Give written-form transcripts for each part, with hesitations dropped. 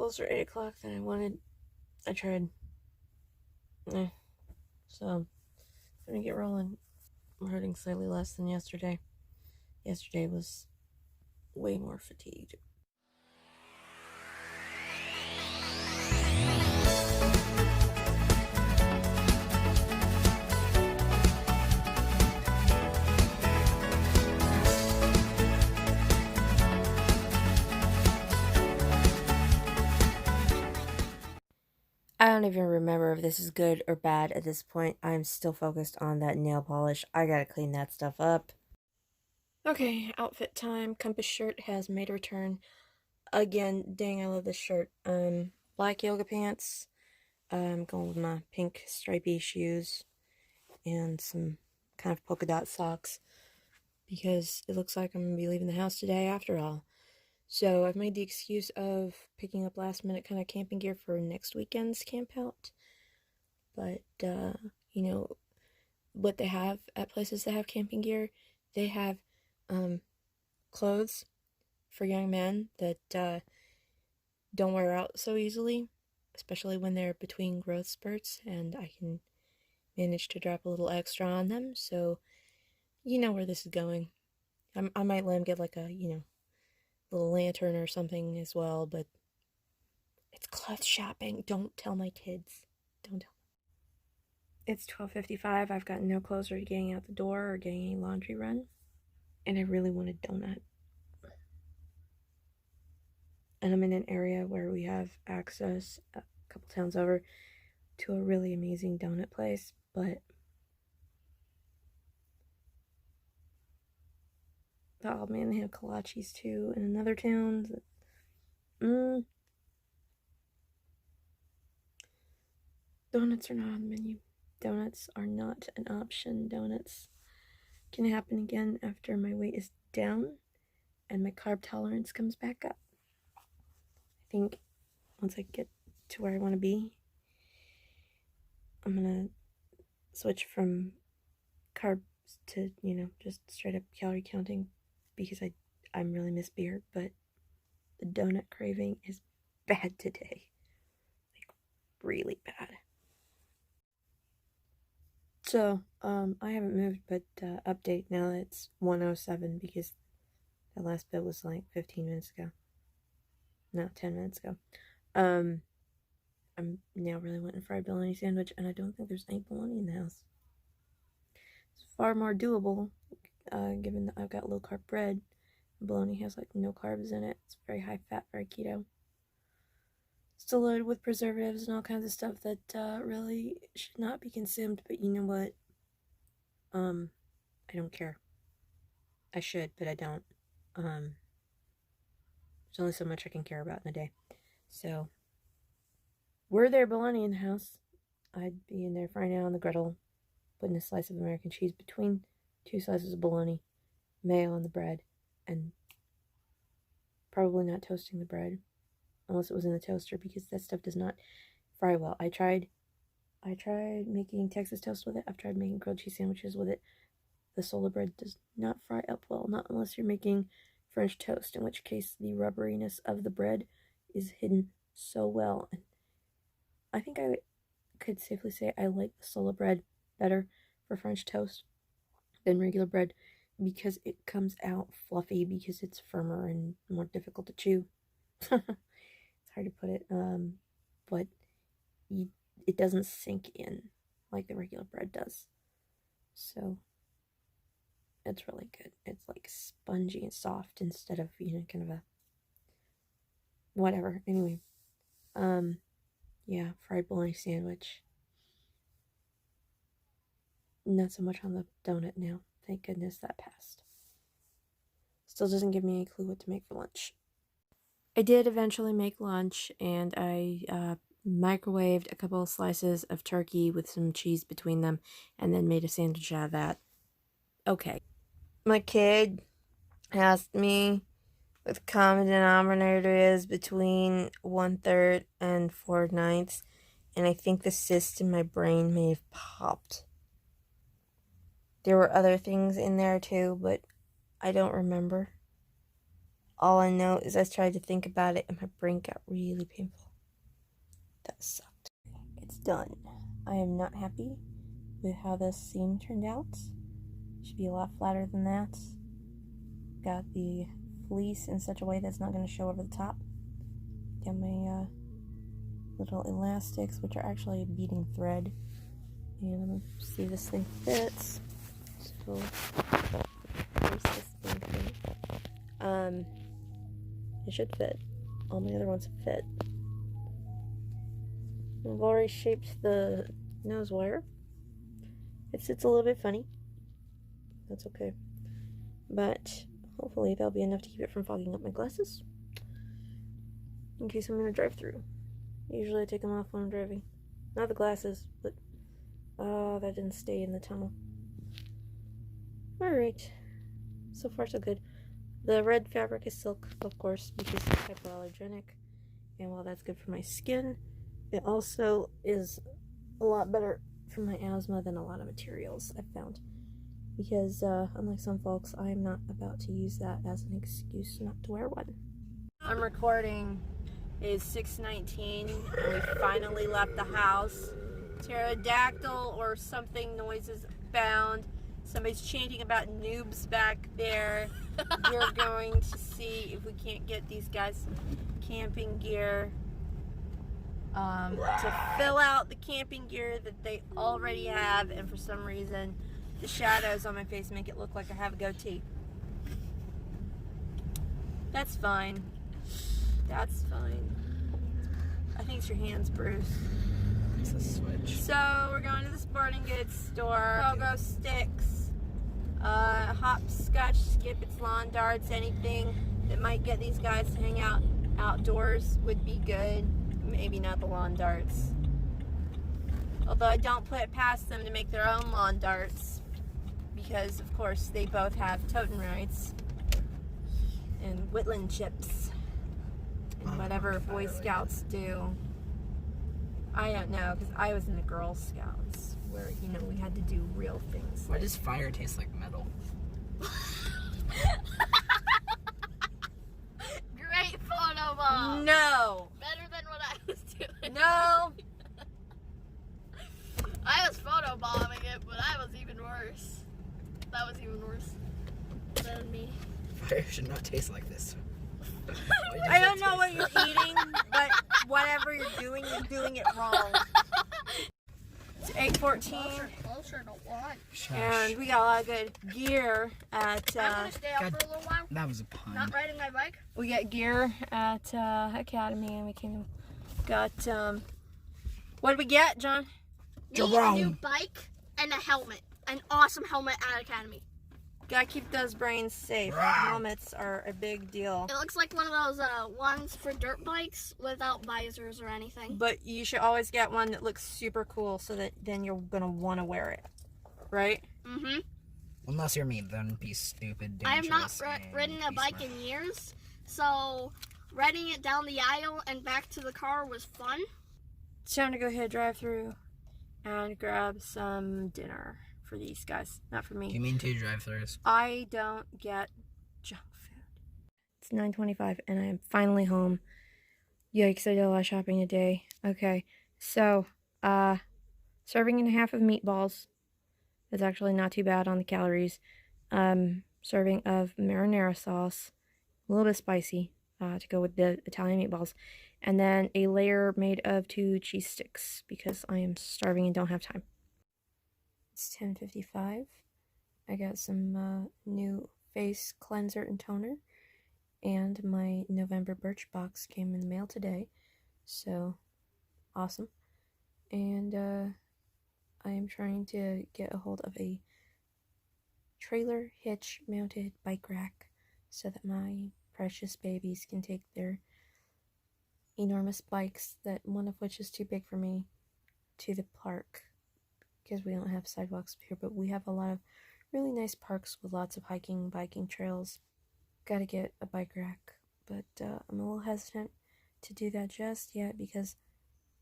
closer to 8 o'clock than I wanted. I tried. So, I'm gonna get rolling. I'm hurting slightly less than yesterday. Yesterday was way more fatigued. I don't even remember if this is good or bad at this point. I'm still focused on that nail polish. I gotta clean that stuff up. Okay, outfit time. Compass shirt has made a return. Again, dang, I love this shirt. Black yoga pants. Going with my pink stripy shoes and some kind of polka dot socks because it looks like I'm gonna be leaving the house today after all. So I've made the excuse of picking up last minute kind of camping gear for next weekend's camp out. But, you know, what they have at places that have camping gear, they have clothes for young men that don't wear out so easily, especially when they're between growth spurts, and I can manage to drop a little extra on them. So you know where this is going. I might let him get like a, little lantern or something as well, but it's clothes shopping. Don't tell my kids. Don't tell them. It's 12:55. I've got no closer to getting out the door or getting a laundry run, and I really want a donut. And I'm in an area where we have access a couple towns over to a really amazing donut place, but oh man, they have kolaches too in another town. Donuts are not on the menu. Donuts are not an option. Donuts can happen again after my weight is down and my carb tolerance comes back up. I think once I get to where I want to be, I'm gonna switch from carbs to, just straight up calorie counting because I'm really miss beer, but the donut craving is bad today. Like, really bad. So, I haven't moved, but update now that it's 1:07 because that last bit was like 15 minutes ago. No, 10 minutes ago. I'm now really wanting a fried bologna sandwich, and I don't think there's any bologna in the house. It's far more doable, given that I've got low carb bread. Bologna has like no carbs in it. It's very high fat, very keto. Still loaded with preservatives and all kinds of stuff that really should not be consumed, but you know what? I don't care. I should, but I don't. There's only so much I can care about in a day. So, were there bologna in the house, I'd be in there right now on the griddle, putting a slice of American cheese between 2 slices of bologna, mayo on the bread, and probably not toasting the bread, unless it was in the toaster, because that stuff does not fry well. I tried making Texas toast with it. I've tried making grilled cheese sandwiches with it. The Solar bread does not fry up well, not unless you're making French toast, in which case the rubberiness of the bread is hidden so well. And I think I could safely say I like the Solar bread better for French toast than regular bread because it comes out fluffy because it's firmer and more difficult to chew. It's hard to put it, but it doesn't sink in like the regular bread does. So it's really good. It's like spongy and soft instead of, kind of a whatever. Anyway, yeah, fried bologna sandwich. Not so much on the donut now. Thank goodness that passed. Still doesn't give me any clue what to make for lunch. I did eventually make lunch, and I microwaved a couple of slices of turkey with some cheese between them, and then made a sandwich out of that. Okay. My kid asked me what the common denominator is between 1/3 and 4/9, and I think the cyst in my brain may have popped. There were other things in there too, but I don't remember. All I know is I tried to think about it and my brain got really painful. That sucked. It's done. I am not happy with how this seam turned out. It should be a lot flatter than that. Got the fleece in such a way that's not going to show over the top. Got my little elastics, which are actually a beading thread. And I'm going to see this thing fits. So, where's this thing fit? It should fit. All my other ones fit. I've already shaped the nose wire. It sits a little bit funny. That's okay. But hopefully that'll be enough to keep it from fogging up my glasses. In case I'm going to drive through. Usually I take them off when I'm driving. Not the glasses, but... oh, that didn't stay in the tunnel. Alright. So far so good. The red fabric is silk, of course, because it's hypoallergenic. And while that's good for my skin, it also is a lot better for my asthma than a lot of materials I've found. Because, unlike some folks, I'm not about to use that as an excuse not to wear one. I'm recording. It's 6:19 and we finally left the house. Pterodactyl or something noises abound. Somebody's chanting about noobs back there. We're going to see if we can't get these guys some camping gear to fill out the camping gear that they already have, and for some reason the shadows on my face make it look like I have a goatee. That's fine. That's fine. I think it's your hands, Bruce. It's a switch. So we're going to the sporting goods store. Pogo sticks, hopscotch, skippets, lawn darts, anything that might get these guys to hang out outdoors would be good. Maybe not the lawn darts. Although I don't put it past them to make their own lawn darts, because of course they both have totem rights and Whitland chips and whatever Boy Scouts do. I don't know, because I was in the Girl Scouts where, you know, we had to do real things. Why does fire taste like metal? Great photo bomb. No! Better than what I was doing. No! I was photo bombing it, but I was even worse. That was even worse than me. Fire should not taste like this. I don't know what you're eating, but whatever you're doing it wrong. It's 8:14, Closer to lunch. and we got a lot of good gear at, I'm gonna stay up God. for a little while. That was a pun. Not riding my bike. we got gear at Academy, and we got, what did we get, John? Me, a new bike and a helmet. An awesome helmet at Academy. Gotta keep those brains safe. Wow. Helmets are a big deal. It looks like one of those ones for dirt bikes without visors or anything. But you should always get one that looks super cool so that then you're gonna want to wear it. Right? Mm-hmm. Unless you're me, then be stupid, I have not dangerous, ridden a be bike smart. in years, so riding it down the aisle and back to the car was fun. It's time to go ahead, drive through, and grab some dinner for these guys. Not for Do you me. mean 2 drive-thrus? I don't get junk food. It's 9:25 and I am finally home. Yikes, I did a lot of shopping today. Okay, so, serving and a half of meatballs. It's actually not too bad on the calories. Serving of marinara sauce, a little bit spicy, to go with the Italian meatballs. And then a layer made of 2 cheese sticks, because I am starving and don't have time. It's 10:55. I got some new face cleanser and toner, and my November Birchbox came in the mail today, so awesome. And I am trying to get a hold of a trailer hitch mounted bike rack so that my precious babies can take their enormous bikes, that one of which is too big for me, to the park, because we don't have sidewalks here, but we have a lot of really nice parks with lots of hiking and biking trails. Gotta get a bike rack, but I'm a little hesitant to do that just yet, because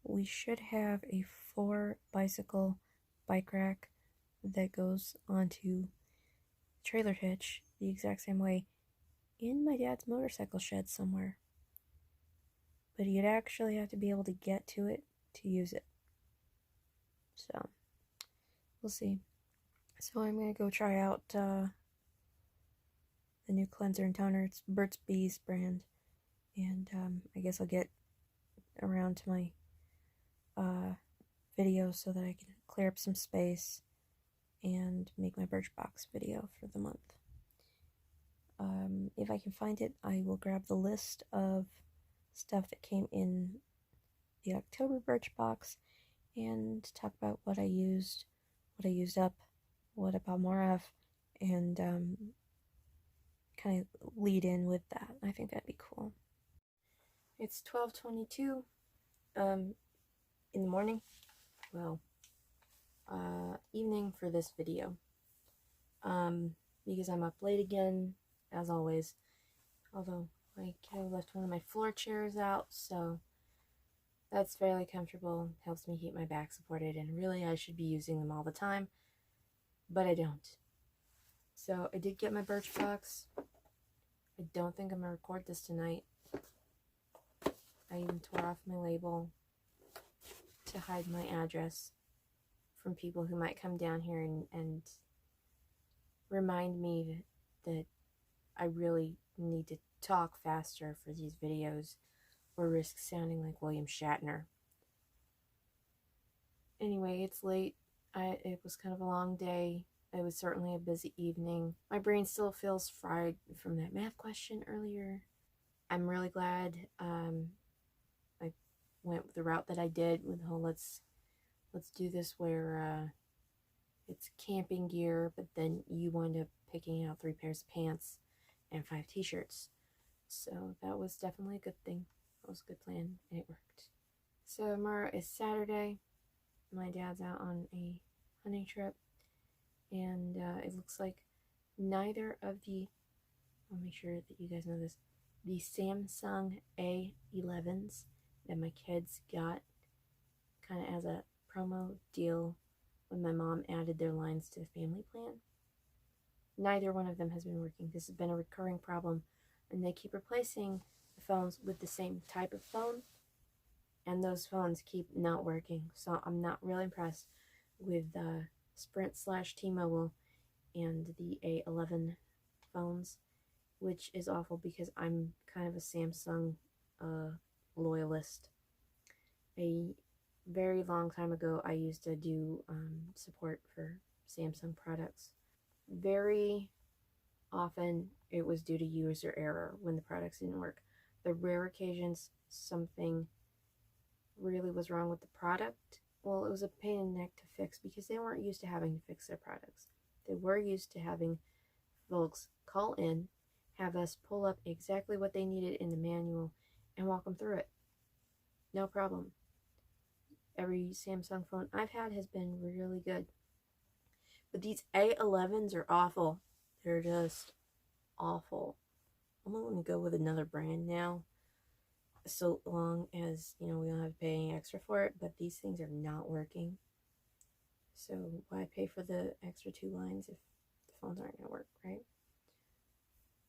we should have a 4-bicycle bike rack that goes onto trailer hitch the exact same way, in my dad's motorcycle shed somewhere. But you'd actually have to be able to get to it to use it. So, we'll see. So I'm going to go try out the new cleanser and toner. It's Burt's Bees brand. And I guess I'll get around to my video so that I can clear up some space and make my Birchbox video for the month. If I can find it, I will grab the list of stuff that came in the October Birchbox and talk about what I used up, what I bought more of, and kind of lead in with that. I think that'd be cool. It's 12:22 in the morning. Well, evening for this video. Because I'm up late again, as always. Although my kiddo left one of my floor chairs out, so that's fairly comfortable. Helps me keep my back supported, and really I should be using them all the time, but I don't. So I did get my Birchbox. I don't think I'm gonna record this tonight. I even tore off my label to hide my address from people who might come down here and remind me that I really need to talk faster for these videos or risk sounding like William Shatner. Anyway, it's late. It was kind of a long day. It was certainly a busy evening. My brain still feels fried from that math question earlier. I'm really glad I went with the route that I did with the whole let's do this where it's camping gear, but then you wind up picking out 3 pairs of pants and 5 t-shirts. So that was definitely a good thing. That was a good plan, and it worked. So tomorrow is Saturday. My dad's out on a hunting trip, and it looks like neither of the, I'll make sure that you guys know this, the Samsung A11s that my kids got kind of as a promo deal when my mom added their lines to the family plan. Neither one of them has been working. This has been a recurring problem, and they keep replacing the phones with the same type of phone, and those phones keep not working. So I'm not really impressed with Sprint / T-Mobile and the A11 phones, which is awful because I'm kind of a Samsung loyalist. A very long time ago, I used to do support for Samsung products. Very often, it was due to user error when the products didn't work. The rare occasions something really was wrong with the product, well, it was a pain in the neck to fix because they weren't used to having to fix their products. They were used to having folks call in, have us pull up exactly what they needed in the manual, and walk them through it. No problem. Every Samsung phone I've had has been really good. But these A11s are awful. They're just awful. I'm going to go with another brand now, so long as, we don't have to pay any extra for it, but these things are not working. So why pay for the extra 2 lines if the phones aren't going to work, right?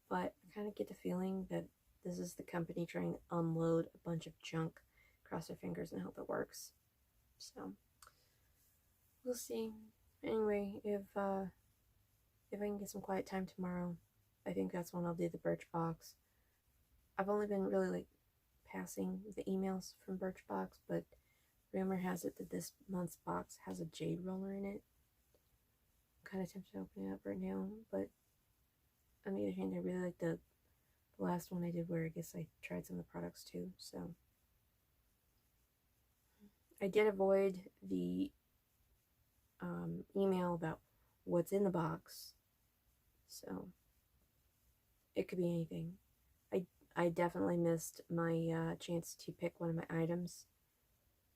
But I kind of get the feeling that this is the company trying to unload a bunch of junk, cross their fingers and hope it works. So we'll see. Anyway, if I can get some quiet time tomorrow, I think that's when I'll do the Birchbox. I've only been really passing the emails from Birchbox, but rumor has it that this month's box has a jade roller in it. I'm kind of tempted to open it up right now, but on the other hand, I really like the last one I did where I guess I tried some of the products too, so. I did avoid the email about what's in the box, so it could be anything. I definitely missed my chance to pick one of my items,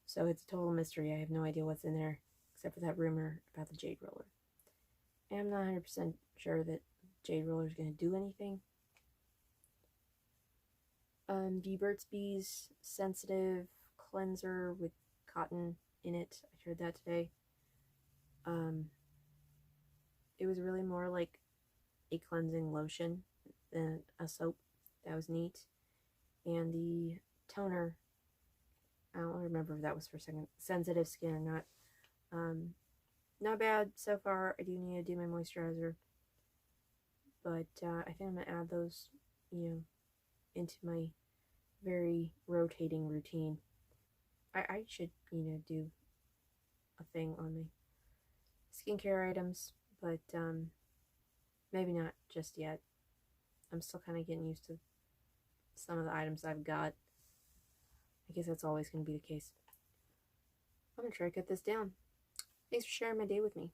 so it's a total mystery. I have no idea what's in there except for that rumor about the jade roller. And I'm not 100% sure that jade roller is going to do anything. The Burt's Bees Sensitive Cleanser with cotton in it. I heard that today. It was really more like a cleansing lotion a soap. That was neat. And the toner, I don't remember if that was for sensitive skin or not. Not bad so far. I do need to do my moisturizer, but I think I'm gonna add those, into my very rotating routine. I should, do a thing on my skincare items, but maybe not just yet. I'm still kind of getting used to some of the items I've got. I guess that's always going to be the case. I'm going to try to cut this down. Thanks for sharing my day with me.